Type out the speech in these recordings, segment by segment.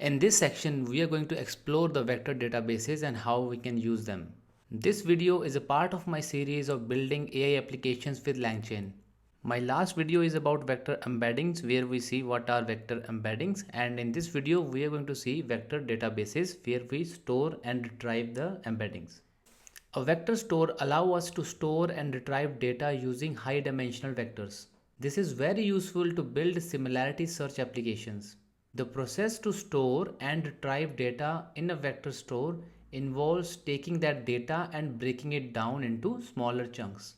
In this section, we are going to explore the vector databases and how we can use them. This video is a part of my series of building AI applications with Langchain. My last video is about vector embeddings, where we see what are vector embeddings, and in this video we are going to see vector databases where we store and retrieve the embeddings. A vector store allows us to store and retrieve data using high dimensional vectors. This is very useful to build similarity search applications. The process to store and retrieve data in a vector store involves taking that data and breaking it down into smaller chunks.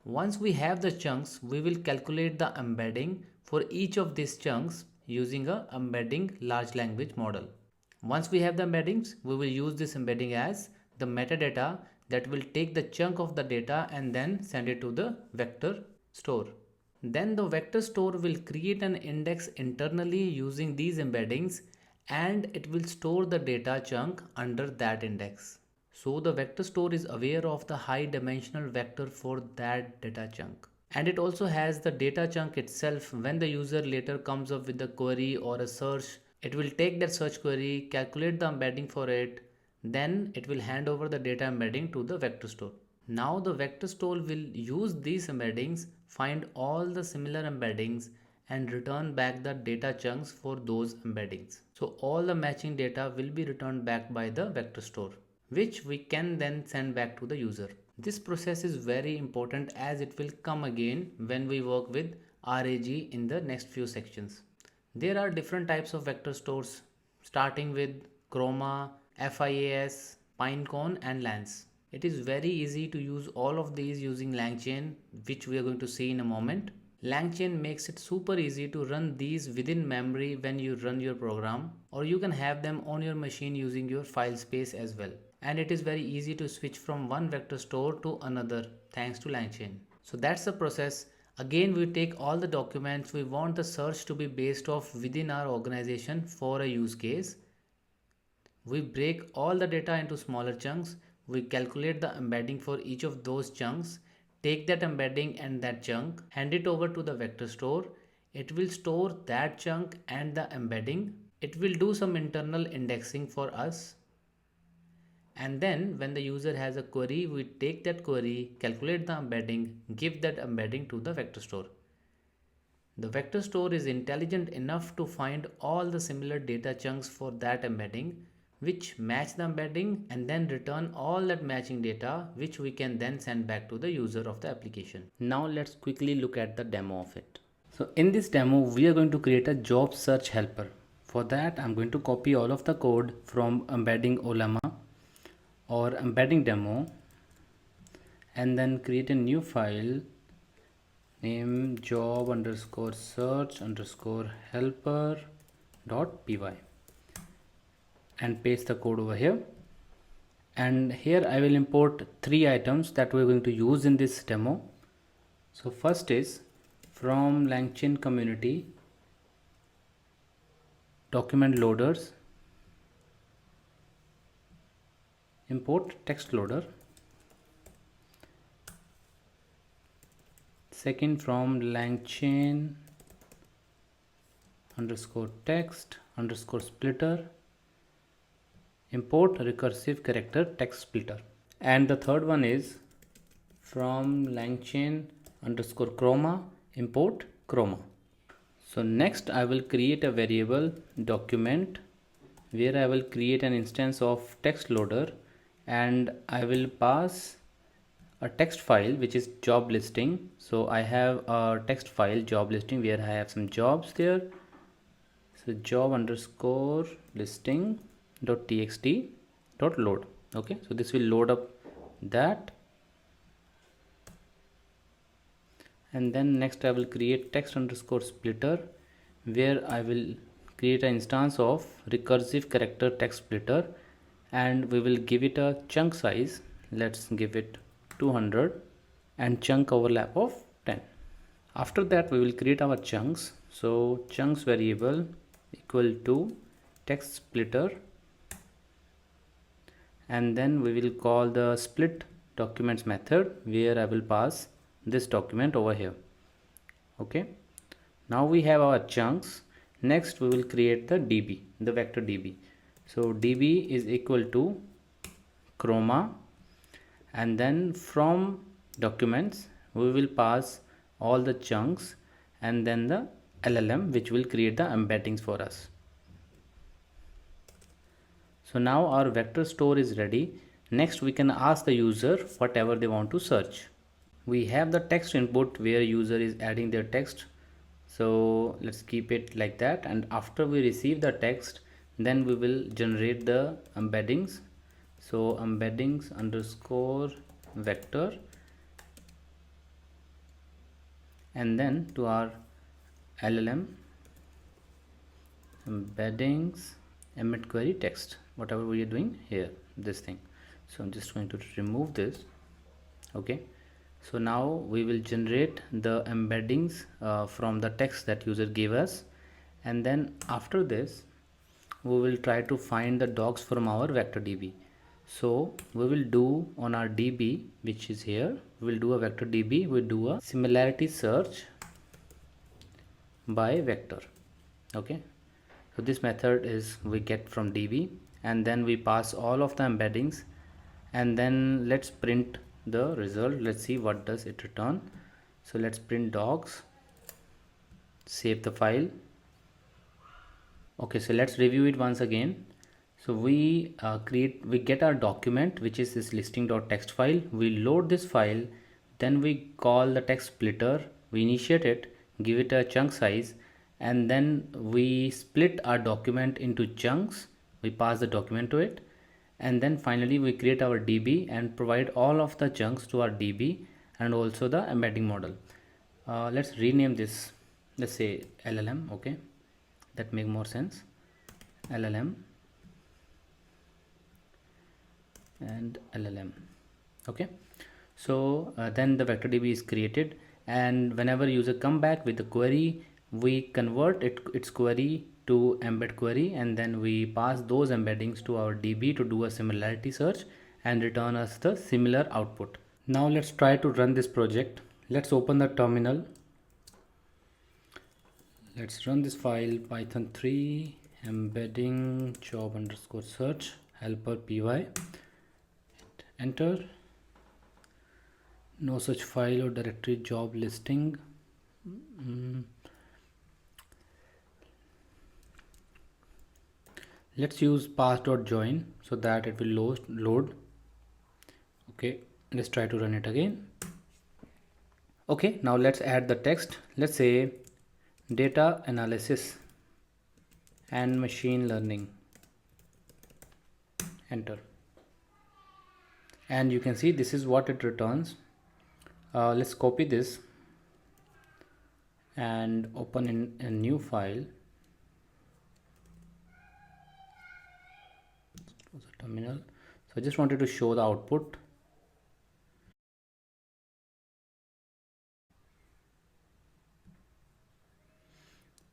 Once we have the chunks, we will calculate the embedding for each of these chunks using a embedding large language model. Once we have the embeddings, we will use this embedding as the metadata that will take the chunk of the data and then send it to the vector store. Then the vector store will create an index internally using these embeddings, and it will store the data chunk under that index. So the vector store is aware of the high dimensional vector for that data chunk. And it also has the data chunk itself. When the user later comes up with a query or a search, it will take that search query, calculate the embedding for it, then it will hand over the data embedding to the vector store. Now the vector store will use these embeddings, find all the similar embeddings and return back the data chunks for those embeddings. So all the matching data will be returned back by the vector store, which we can then send back to the user. This process is very important as it will come again when we work with RAG in the next few sections. There are different types of vector stores starting with Chroma, FIAS, Pinecone and Lance. It is very easy to use all of these using Langchain, which we are going to see in a moment. Langchain makes it super easy to run these within memory when you run your program, or you can have them on your machine using your file space as well. And it is very easy to switch from one vector store to another thanks to Langchain. So that's the process. Again, we take all the documents. We want the search to be based off within our organization for a use case. We break all the data into smaller chunks. We calculate the embedding for each of those chunks, take that embedding and that chunk, hand it over to the vector store. It will store that chunk and the embedding. It will do some internal indexing for us. And then when the user has a query, we take that query, calculate the embedding, give that embedding to the vector store. The vector store is intelligent enough to find all the similar data chunks for that embedding, which match the embedding and then return all that matching data, which we can then send back to the user of the application. Now let's quickly look at the demo of it. So in this demo, we are going to create a job search helper. For that, I'm going to copy all of the code from embedding Olema or embedding demo and then create a new file, name job underscore search underscore helper dot py, and paste the code over here. And here I will import 3 items that we're going to use in this demo. So first is from Langchain community document loaders, import text loader. Second from Langchain underscore text underscore splitter, import recursive character text splitter. And the third one is from Langchain underscore chroma, import chroma. So next I will create a variable document where I will create an instance of text loader, and I will pass a text file which is job listing. So I have a text file job listing where I have some jobs there. So job underscore listing dot txt dot load. Okay, so this will load up that, and then next I will create text underscore splitter where I will create an instance of recursive character text splitter, and we will give it a chunk size. Let's give it 200 and chunk overlap of 10. After that we will create our chunks. So chunks variable equal to text splitter, and then we will call the split documents method where I will pass this document over here. Okay, now we have our chunks, Next we will create the DB, the vector DB. So DB is equal to chroma, and then from documents we will pass all the chunks and then the LLM, which will create the embeddings for us. So now our vector store is ready. Next we can ask the user whatever they want to search. We have the text input where user is adding their text, so let's keep it like that, and after we receive the text then we will generate the embeddings. So embeddings underscore vector, and then to our LLM embeddings embed query text, whatever we are doing here, this thing. So I'm just going to remove this. Okay, so now we will generate the embeddings from the text that user gave us, and then after this we will try to find the docs from our vector DB. So we will do on our DB, which is here, we will do a vector DB, we do a similarity search by vector. Okay, so this method is we get from DB, and then we pass all of the embeddings, and then let's print the result. Let's see what does it return. So let's print docs, save the file. Okay, so let's review it once again. So we get our document, which is this listing.txt file. We load this file, then we call the text splitter, we initiate it, give it a chunk size, and then we split our document into chunks, we pass the document to it, and then finally we create our DB and provide all of the chunks to our DB and also the embedding model. Let's rename this, let's say LLM. Okay, that make more sense. LLM and LLM. Okay, so then the vector DB is created, and whenever user come back with the query, we convert its query to embed query, and then we pass those embeddings to our DB to do a similarity search and return us the similar output. Now let's try to run this project. Let's open the terminal. Let's run this file, python 3 embedding job underscore search helper py. Enter. No such file or directory job listing. Let's use pass.join so that it will load. Okay, let's try to run it again. Okay, now let's add the text. Let's say data analysis and machine learning. Enter. And you can see this is what it returns. Let's copy this and open in a new file. Close the terminal. So I just wanted to show the output.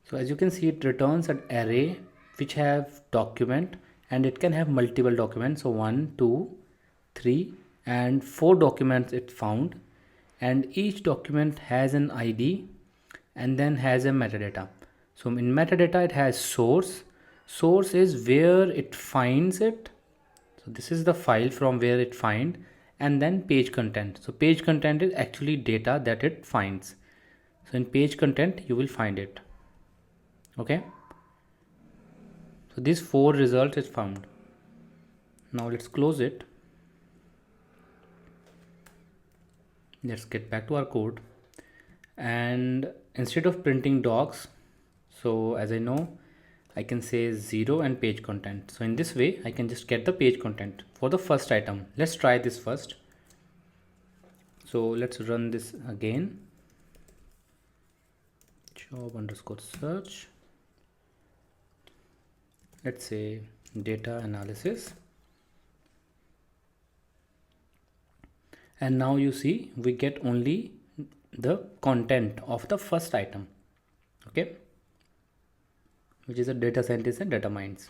So as you can see, it returns an array which have document, and it can have multiple documents. So 1, 2, 3 and 4 documents it found, and each document has an ID and then has a metadata. So in metadata it has source. Source is where it finds it. So this is the file from where it find, and then page content. So page content is actually data that it finds. So in page content you will find it. Okay, so these 4 results is found. Now let's close it. Let's get back to our code, and instead of printing docs, so as I know, I can say 0 and page content. So in this way I can just get the page content for the first item. Let's try this first. So let's run this again. Job underscore search. Let's say data analysis, and now you see we get only the content of the first item. Okay, which is a data scientist and data mines.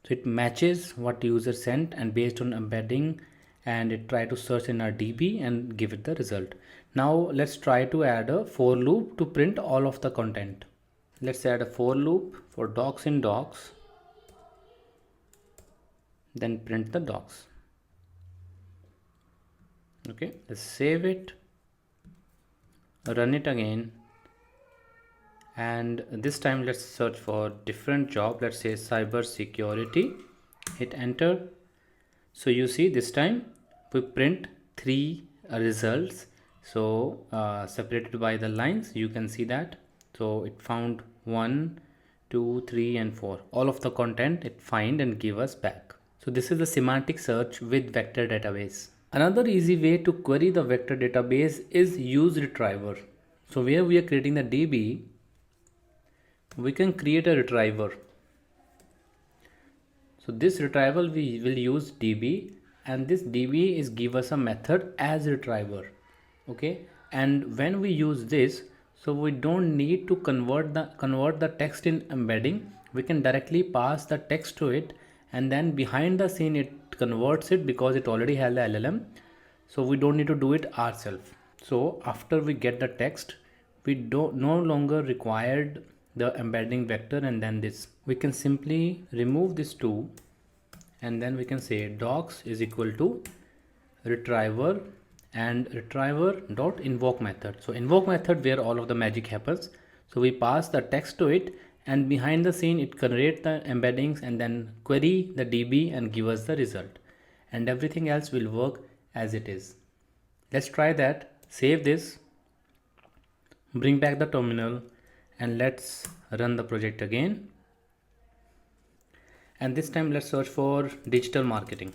So it matches what user sent, and based on embedding, and it try to search in our DB and give it the result. Now let's try to add a for loop to print all of the content. Let's add a for loop for docs in docs, then print the docs. Okay, let's save it, run it again, and this time let's search for different job. Let's say cyber security, hit enter. So you see this time we print three results, so separated by the lines. You can see that. So it found 1, 2, 3 and 4, all of the content it find and give us back. So this is the semantic search with vector database. Another easy way to query the vector database is use retriever. So where we are creating the DB, we can create a retriever. So this retrieval we will use DB, and this DB is give us a method as retriever. Okay, and when we use this, so we don't need to convert the text in embedding. We can directly pass the text to it, and then behind the scene it converts it because it already has the LLM. So we don't need to do it ourselves. So after we get the text, we don't no longer required the embedding vector, and then this we can simply remove this 2, and then we can say docs is equal to retriever and retriever dot invoke method. So invoke method where all of the magic happens. So we pass the text to it, and behind the scene it create the embeddings and then query the DB and give us the result, and everything else will work as it is. Let's try that. Save this, bring back the terminal, and let's run the project again. And this time let's search for digital marketing,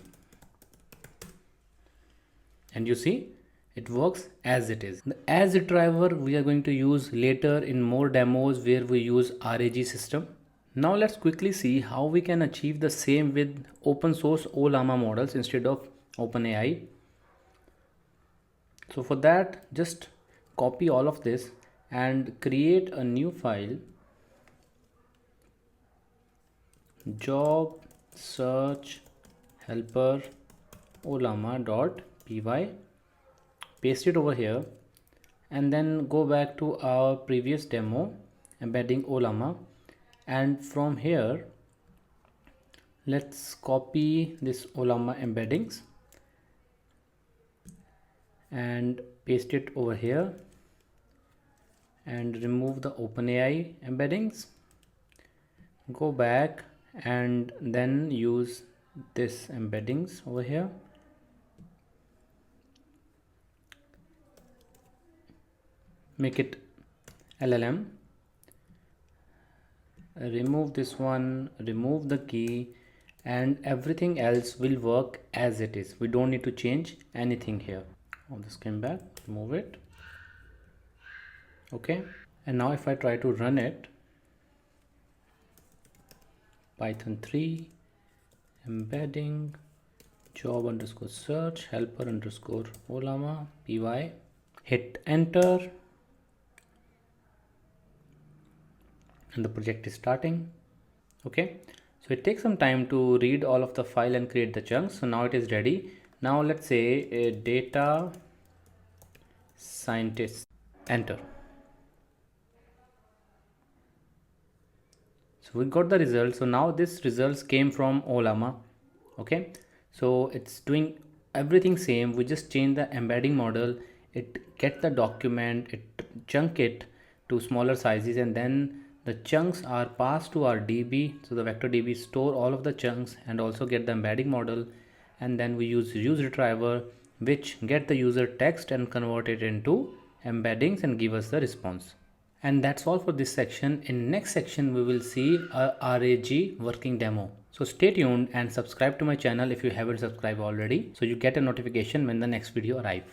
and you see it works as it is. The as retriever we are going to use later in more demos where we use RAG system. Now let's quickly see how we can achieve the same with open source Ollama models instead of OpenAI. So for that, just copy all of this and create a new file, job search helper ollama.py, paste it over here, and then go back to our previous demo embedding Ollama, and from here let's copy this Ollama embeddings and paste it over here, and remove the OpenAI embeddings, go back and then use this embeddings over here, make it LLM, remove this one, remove the key, and everything else will work as it is. We don't need to change anything here. Oh, this came back, remove it. Okay, and now if I try to run it, Python 3 embedding job underscore search helper underscore Ollama py, hit enter, and the project is starting. Okay, so it takes some time to read all of the file and create the chunks. So now it is ready. Now let's say a data scientist, enter. So we got the result. So now this results came from Ollama. Okay, so it's doing everything same. We just change the embedding model. It get the document, it chunk it to smaller sizes, and then the chunks are passed to our DB. So the vector DB store all of the chunks and also get the embedding model, and then we use retriever, which get the user text and convert it into embeddings and give us the response. And that's all for this section. In next section we will see a RAG working demo. So stay tuned and subscribe to my channel if you haven't subscribed already, so you get a notification when the next video arrives.